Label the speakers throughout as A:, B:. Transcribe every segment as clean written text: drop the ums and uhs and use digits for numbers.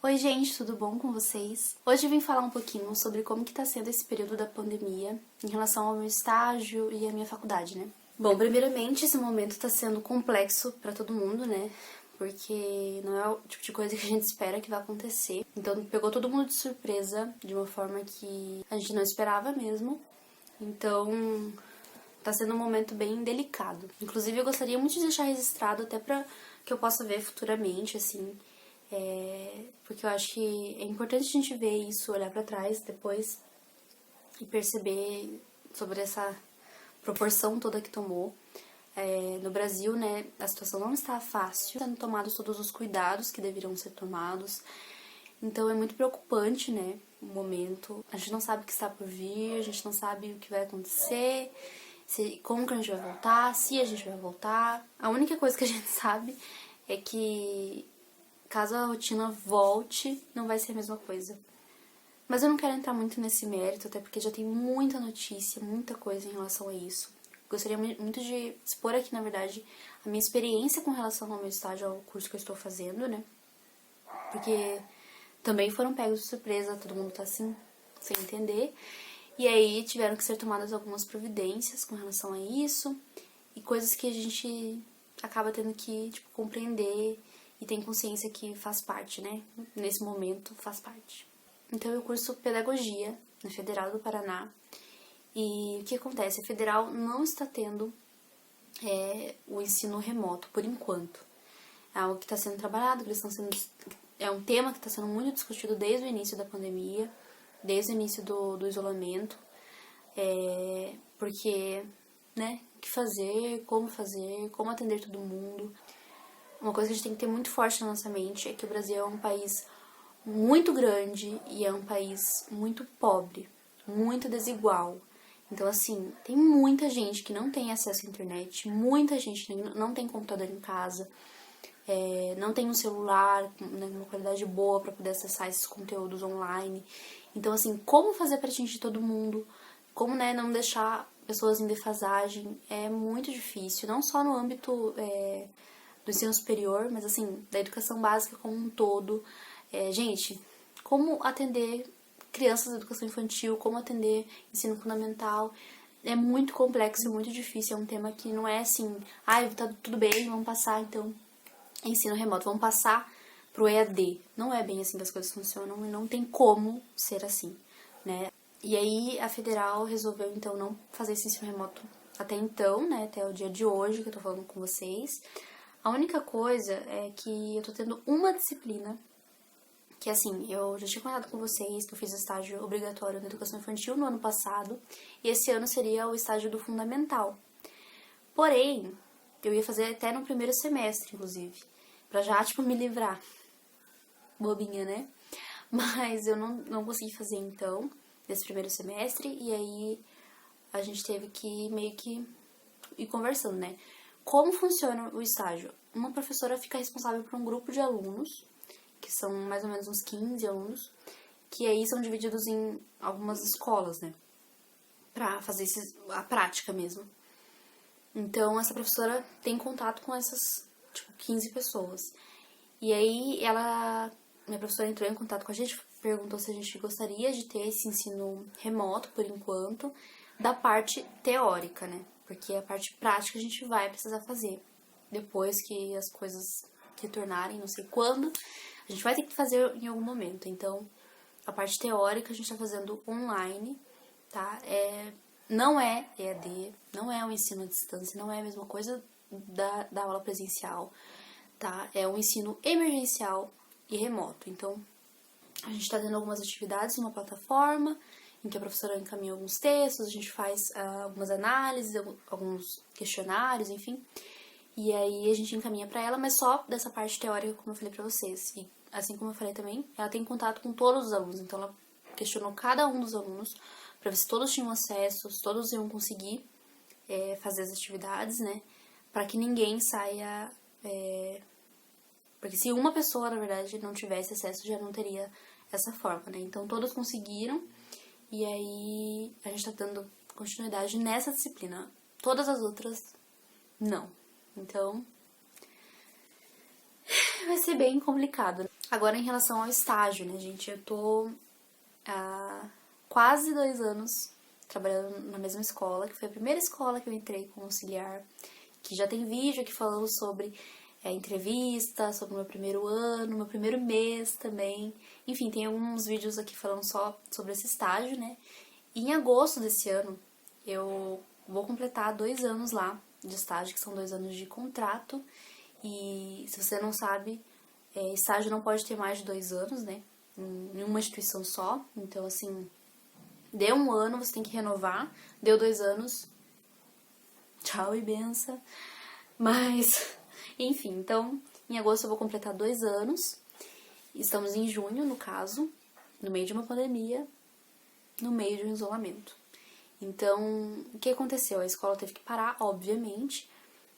A: Oi gente, tudo bom com vocês? Hoje eu vim falar um pouquinho sobre como que tá sendo esse período da pandemia em relação ao meu estágio e à minha faculdade, né? Bom, primeiramente, esse momento tá sendo complexo pra todo mundo, né? Porque não é o tipo de coisa que a gente espera que vai acontecer. Então pegou todo mundo de surpresa, de uma forma que a gente não esperava mesmo. Então tá sendo um momento bem delicado. Inclusive eu gostaria muito de deixar registrado até pra que eu possa ver futuramente, assim, porque eu acho que é importante a gente ver isso, olhar pra trás depois e perceber sobre essa proporção toda que tomou. No Brasil, né, a situação não está fácil, sendo tomados todos os cuidados que deveriam ser tomados. Então é muito preocupante, né, o momento. A gente não sabe o que está por vir, a gente não sabe o que vai acontecer, como que a gente vai voltar, se a gente vai voltar. A única coisa que a gente sabe é que caso a rotina volte, não vai ser a mesma coisa. Mas eu não quero entrar muito nesse mérito, até porque já tem muita notícia, muita coisa em relação a isso. Gostaria muito de expor aqui, na verdade, a minha experiência com relação ao meu estágio, ao curso que eu estou fazendo, né? Porque também foram pegos de surpresa, todo mundo tá assim, sem entender. E aí tiveram que ser tomadas algumas providências com relação a isso, e coisas que a gente acaba tendo que, tipo, compreender e tem consciência que faz parte, né? Nesse momento faz parte. Então eu curso Pedagogia na Federal do Paraná. E o que acontece? A Federal não está tendo o ensino remoto, por enquanto. É algo que está sendo trabalhado, que eles estão sendo... É um tema que está sendo muito discutido desde o início da pandemia, desde o início do isolamento. Porque, né, o que fazer, como atender todo mundo. Uma coisa que a gente tem que ter muito forte na nossa mente é que o Brasil é um país muito grande e é um país muito pobre, muito desigual. Então, assim, tem muita gente que não tem acesso à internet, muita gente que não tem computador em casa, não tem um celular, né, uma qualidade boa para poder acessar esses conteúdos online. Então, assim, como fazer para atingir todo mundo? Como, né, não deixar pessoas em defasagem? É muito difícil, não só no âmbito do ensino superior, mas assim, da educação básica como um todo. Gente, como atender crianças da educação infantil, como atender ensino fundamental, é muito complexo e muito difícil, é um tema que não é assim, tá tudo bem, vamos passar então ensino remoto, vamos passar pro EAD. Não é bem assim que as coisas funcionam e não tem como ser assim, né? E aí a federal resolveu então não fazer esse ensino remoto até então, né, até o dia de hoje que eu tô falando com vocês. A única coisa é que eu tô tendo uma disciplina, que assim, eu já tinha comentado com vocês que eu fiz estágio obrigatório na educação infantil no ano passado, e esse ano seria o estágio do fundamental. Porém, eu ia fazer até no primeiro semestre, inclusive, pra já, tipo, me livrar. Bobinha, né? Mas eu não consegui fazer, então, nesse primeiro semestre, e aí a gente teve que meio que ir conversando, né? Como funciona o estágio? Uma professora fica responsável por um grupo de alunos, que são mais ou menos uns 15 alunos, que aí são divididos em algumas escolas, né? Pra fazer a prática mesmo. Então, essa professora tem contato com essas, tipo, 15 pessoas. E aí, minha professora entrou em contato com a gente, perguntou se a gente gostaria de ter esse ensino remoto, por enquanto, da parte teórica, né? Porque a parte prática a gente vai precisar fazer. Depois que as coisas retornarem, não sei quando, a gente vai ter que fazer em algum momento. Então, a parte teórica a gente tá fazendo online, tá? Não é EAD, não é um ensino à distância, não é a mesma coisa da aula presencial, tá? É um ensino emergencial e remoto. Então, a gente tá tendo algumas atividades numa plataforma, em que a professora encaminha alguns textos, a gente faz algumas análises, alguns questionários, enfim. E aí a gente encaminha pra ela, mas só dessa parte teórica, como eu falei pra vocês. E assim como eu falei também, ela tem contato com todos os alunos, então ela questionou cada um dos alunos pra ver se todos tinham acesso, se todos iam conseguir fazer as atividades, né? Pra que ninguém saia... Porque se uma pessoa, na verdade, não tivesse acesso, já não teria essa forma, né? Então todos conseguiram. E aí a gente tá dando continuidade nessa disciplina. Todas as outras, não. Então, vai ser bem complicado. Agora, em relação ao estágio, né, gente? Eu tô há quase 2 anos trabalhando na mesma escola, que foi a primeira escola que eu entrei como auxiliar, que já tem vídeo aqui falando sobre entrevista, sobre o meu primeiro ano, meu primeiro mês também. Enfim, tem alguns vídeos aqui falando só sobre esse estágio, né? E em agosto desse ano, eu vou completar 2 anos lá de estágio, que são 2 anos de contrato. E se você não sabe, estágio não pode ter mais de 2 anos, né? Em uma instituição só. Então, assim, deu 1 ano, você tem que renovar. Deu 2 anos, tchau e benção. Mas, enfim, então, em agosto eu vou completar 2 anos. Estamos em junho, no caso, no meio de uma pandemia, no meio de um isolamento. Então, o que aconteceu? A escola teve que parar, obviamente,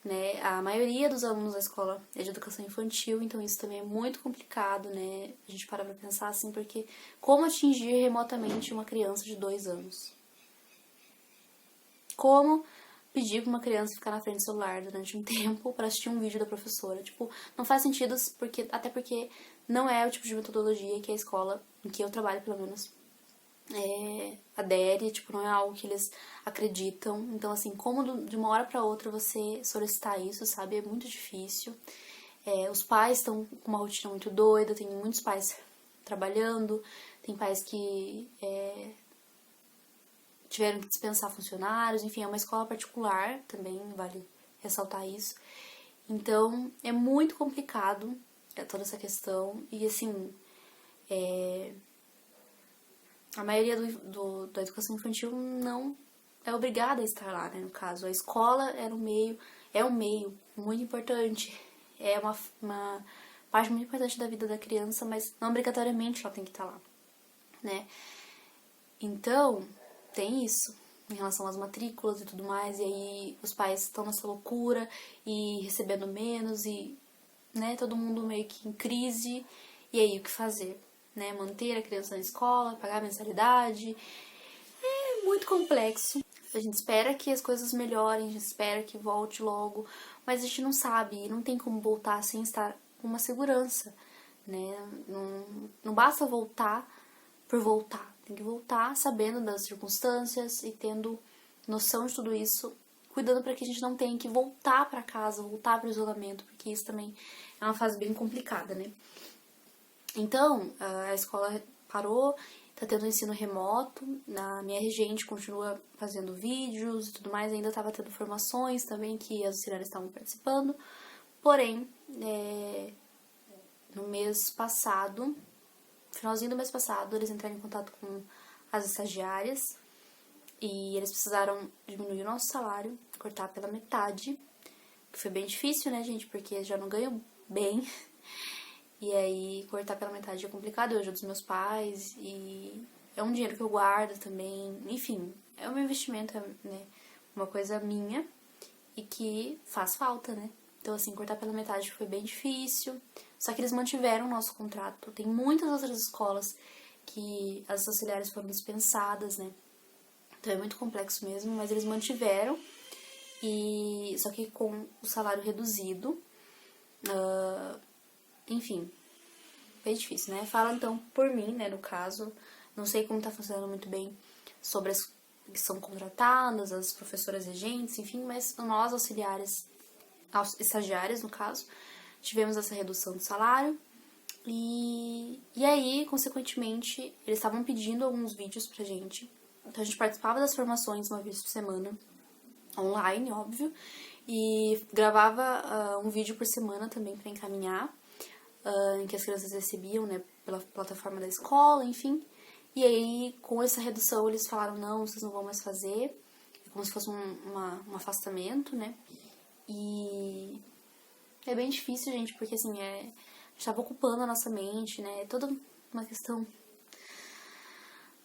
A: né? A maioria dos alunos da escola é de educação infantil, então isso também é muito complicado, né? A gente para pra pensar assim, porque como atingir remotamente uma criança de 2 anos? Como pedir pra uma criança ficar na frente do celular durante um tempo pra assistir um vídeo da professora? Tipo, não faz sentido, até porque não é o tipo de metodologia que a escola, em que eu trabalho pelo menos, adere, tipo, não é algo que eles acreditam. Então, assim, como de uma hora pra outra você solicitar isso, sabe? É muito difícil. Os pais estão com uma rotina muito doida, tem muitos pais trabalhando, tem pais que tiveram que dispensar funcionários, enfim, é uma escola particular, também vale ressaltar isso. Então, é muito complicado toda essa questão. E, assim, a maioria da educação infantil não é obrigada a estar lá, né? No caso, a escola é um meio muito importante, é uma parte muito importante da vida da criança, mas não obrigatoriamente ela tem que estar lá, né? Então, tem isso em relação às matrículas e tudo mais, e aí os pais estão nessa loucura e recebendo menos e, né, todo mundo meio que em crise, e aí o que fazer? Né, manter a criança na escola, pagar a mensalidade, é muito complexo. A gente espera que as coisas melhorem, a gente espera que volte logo, mas a gente não sabe e não tem como voltar sem estar com uma segurança, né? Não basta voltar por voltar, tem que voltar sabendo das circunstâncias e tendo noção de tudo isso, cuidando para que a gente não tenha que voltar para casa, voltar para o isolamento, porque isso também é uma fase bem complicada, né? Então, a escola parou, tá tendo ensino remoto, na minha regente continua fazendo vídeos e tudo mais, ainda estava tendo formações também que as auxiliares estavam participando, porém, no mês passado, finalzinho do mês passado, eles entraram em contato com as estagiárias e eles precisaram diminuir o nosso salário, cortar pela metade, que foi bem difícil, né, gente, porque já não ganho bem. E aí, cortar pela metade é complicado, eu ajudo os meus pais e é um dinheiro que eu guardo também. Enfim, é um investimento, né? Uma coisa minha e que faz falta, né? Então, assim, cortar pela metade foi bem difícil. Só que eles mantiveram o nosso contrato. Tem muitas outras escolas que as auxiliares foram dispensadas, né? Então é muito complexo mesmo, mas eles mantiveram. E só que com o salário reduzido. Enfim, bem difícil, né? Fala então por mim, né, no caso. Não sei como tá funcionando muito bem sobre as que são contratadas, as professoras regentes, enfim, mas nós, auxiliares, estagiárias no caso, tivemos essa redução de salário. E aí, consequentemente, eles estavam pedindo alguns vídeos pra gente. Então a gente participava das formações uma vez por semana, online, óbvio, e gravava um vídeo por semana também pra encaminhar, em que as crianças recebiam, né, pela plataforma da escola, enfim. E aí, com essa redução, eles falaram, não, vocês não vão mais fazer. É como se fosse um afastamento, né? E é bem difícil, gente, porque, assim, a gente tava ocupando a nossa mente, né? É toda uma questão,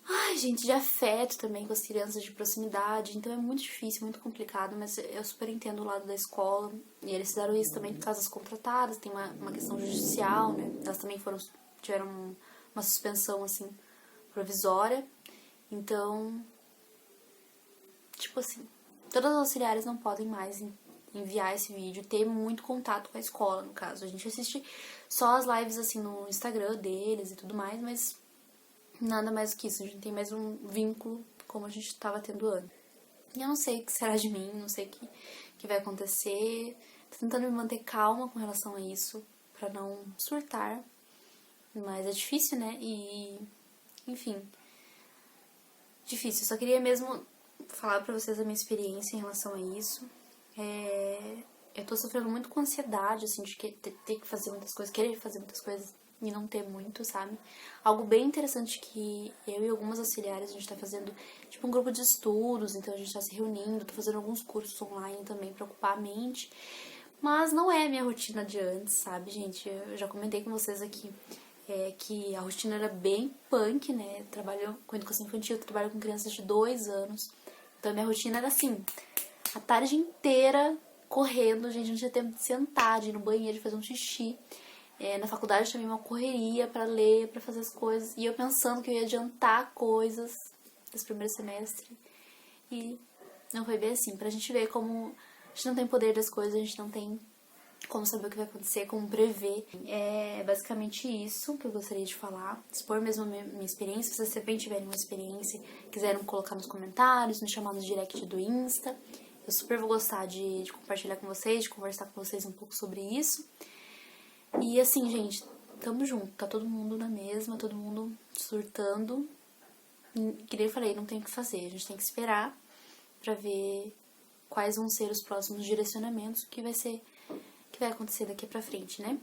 A: ai, gente, de afeto também com as crianças, de proximidade. Então é muito difícil, muito complicado, mas eu super entendo o lado da escola. E eles fizeram isso também por causa das contratadas, tem uma questão judicial, né? Elas também tiveram uma suspensão, assim, provisória. Então, tipo assim, todas as auxiliares não podem mais enviar esse vídeo, ter muito contato com a escola, no caso. A gente assiste só as lives, assim, no Instagram deles e tudo mais, mas nada mais do que isso. A gente tem mais um vínculo como a gente tava tendo antes. E eu não sei o que será de mim, não sei o que vai acontecer. Tô tentando me manter calma com relação a isso, pra não surtar. Mas é difícil, né? E, enfim, difícil. Eu só queria mesmo falar pra vocês a minha experiência em relação a isso. Eu tô sofrendo muito com ansiedade, assim, de ter que fazer muitas coisas, querer fazer muitas coisas e não ter muito, sabe? Algo bem interessante que eu e algumas auxiliares a gente tá fazendo, tipo um grupo de estudos, então a gente tá se reunindo, tô fazendo alguns cursos online também pra ocupar a mente. Mas não é a minha rotina de antes, sabe, gente? Eu já comentei com vocês aqui que a rotina era bem punk, né? Eu trabalho com educação infantil, eu trabalho com crianças de 2 anos. Então a minha rotina era assim, a tarde inteira correndo, gente, não tinha tempo de sentar, de ir no banheiro, de fazer um xixi. Na faculdade também uma correria pra ler, pra fazer as coisas. E eu pensando que eu ia adiantar coisas desse primeiro semestre. E não foi bem assim. Pra gente ver como a gente não tem poder das coisas, a gente não tem como saber o que vai acontecer, como prever. É basicamente isso que eu gostaria de falar. Expor mesmo a minha experiência. Se vocês também tiverem uma experiência, quiserem colocar nos comentários, me chamar no direct do Insta. Eu super vou gostar de compartilhar com vocês, de conversar com vocês um pouco sobre isso. E assim, gente, tamo junto. Tá todo mundo na mesma, todo mundo surtando. Que nem eu falei, não tem o que fazer. A gente tem que esperar pra ver quais vão ser os próximos direcionamentos, que vai acontecer daqui pra frente, né?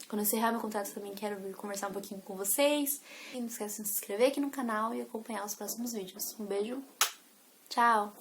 A: Quando eu encerrar meu contrato também quero vir conversar um pouquinho com vocês. E não esqueça de se inscrever aqui no canal e acompanhar os próximos vídeos. Um beijo, tchau!